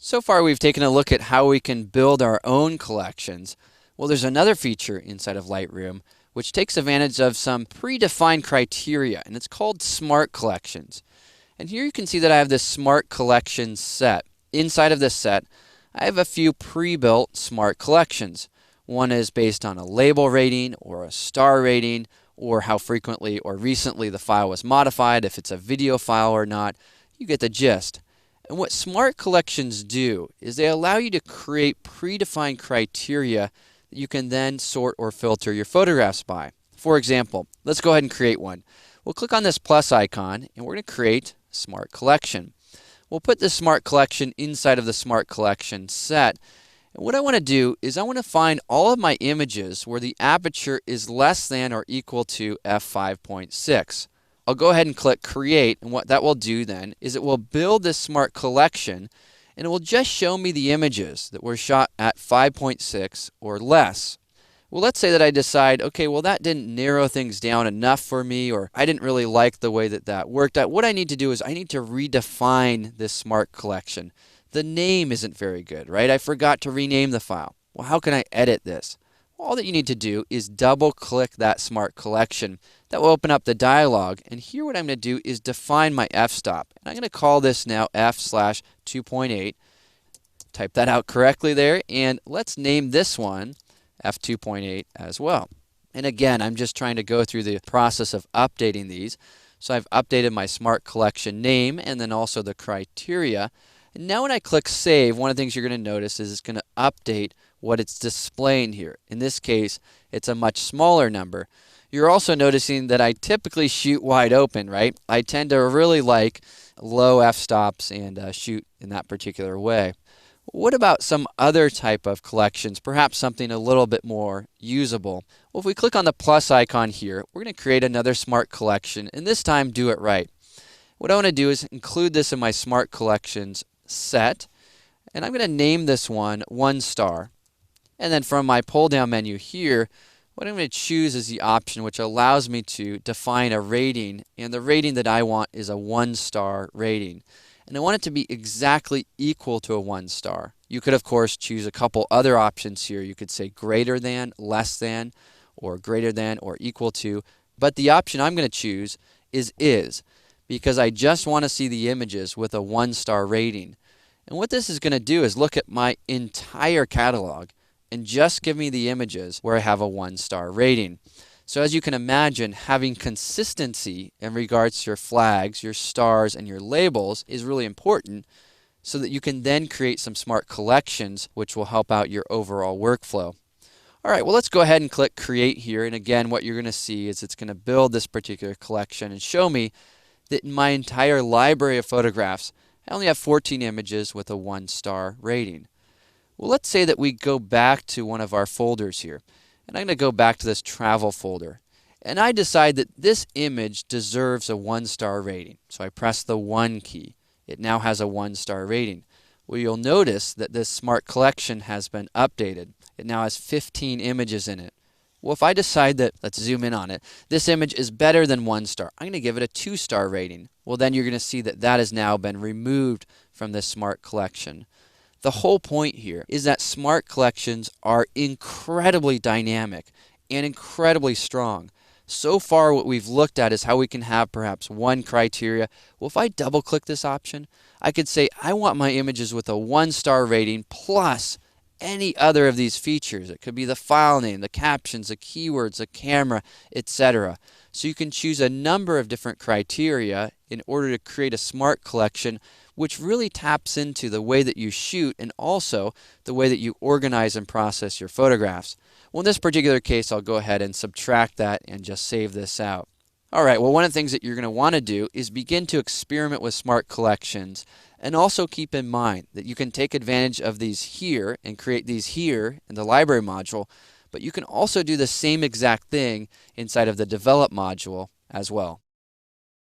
So far, we've taken a look at how we can build our own collections. Well, there's another feature inside of Lightroom which takes advantage of some predefined criteria, and it's called Smart Collections. And here you can see that I have this Smart Collections set. Inside of this set, I have a few pre-built Smart Collections. One is based on a label rating or a star rating, or how frequently or recently the file was modified, if it's a video file or not. You get the gist. And what Smart Collections do is they allow you to create predefined criteria that you can then sort or filter your photographs by. For example, let's go ahead and create one. We'll click on this plus icon and we're going to create a Smart Collection. We'll put this Smart Collection inside of the Smart Collection set. And what I want to do is I want to find all of my images where the aperture is less than or equal to f5.6. I'll go ahead and click Create, and what that will do then is it will build this Smart Collection, and it will just show me the images that were shot at 5.6 or less. Well, let's say that I decide, okay, well that didn't narrow things down enough for me, or I didn't really like the way that that worked out. What I need to do is I need to redefine this Smart Collection. The name isn't very good, right? I forgot to rename the file. Well, how can I edit this? Well, all that you need to do is double click that Smart Collection. That will open up the dialog, and here what I'm going to do is define my f-stop. And I'm going to call this now f/2.8. Type that out correctly there, and let's name this one f2.8 as well. And again, I'm just trying to go through the process of updating these. So I've updated my Smart Collection name and then also the criteria. And now when I click Save, one of the things you're going to notice is it's going to update what it's displaying here. In this case, it's a much smaller number. You're also noticing that I typically shoot wide open, right? I tend to really like low f-stops and shoot in that particular way. What about some other type of collections, perhaps something a little bit more usable? Well, if we click on the plus icon here, we're going to create another Smart Collection, and this time do it right. What I want to do is include this in my Smart Collections set, and I'm going to name this one 1 star. And then from my pull down menu here, what I'm going to choose is the option which allows me to define a rating, and the rating that I want is a 1 star rating. And I want it to be exactly equal to a 1 star. You could of course choose a couple other options here. You could say greater than, less than, or greater than or equal to, but the option I'm going to choose is because I just want to see the images with a 1 star rating. And what this is going to do is look at my entire catalog and just give me the images where I have a 1 star rating. So as you can imagine, having consistency in regards to your flags, your stars, and your labels is really important so that you can then create some Smart Collections which will help out your overall workflow. Alright, well let's go ahead and click Create here, and again what you're going to see is it's going to build this particular collection and show me that in my entire library of photographs I only have 14 images with a 1 star rating. Well, let's say that we go back to one of our folders here, and I'm going to go back to this travel folder, and I decide that this image deserves a 1 star rating. So I press the 1 key. It now has a 1 star rating. Well, you'll notice that this Smart Collection has been updated. It now has 15 images in it. Well, if I decide that, let's zoom in on it, this image is better than 1 star, I'm going to give it a 2 star rating. Well, then you're going to see that that has now been removed from this Smart Collection. The whole point here is that Smart Collections are incredibly dynamic and incredibly strong. So far what we've looked at is how we can have perhaps one criteria. Well, if I double click this option, I could say I want my images with a 1 star rating plus any other of these features. It could be the file name, the captions, the keywords, the camera, etc. So you can choose a number of different criteria in order to create a Smart Collection which really taps into the way that you shoot and also the way that you organize and process your photographs. Well, in this particular case, I'll go ahead and subtract that and just save this out. Alright, well one of the things that you're going to want to do is begin to experiment with Smart Collections, and also keep in mind that you can take advantage of these here and create these here in the library module, but you can also do the same exact thing inside of the develop module as well.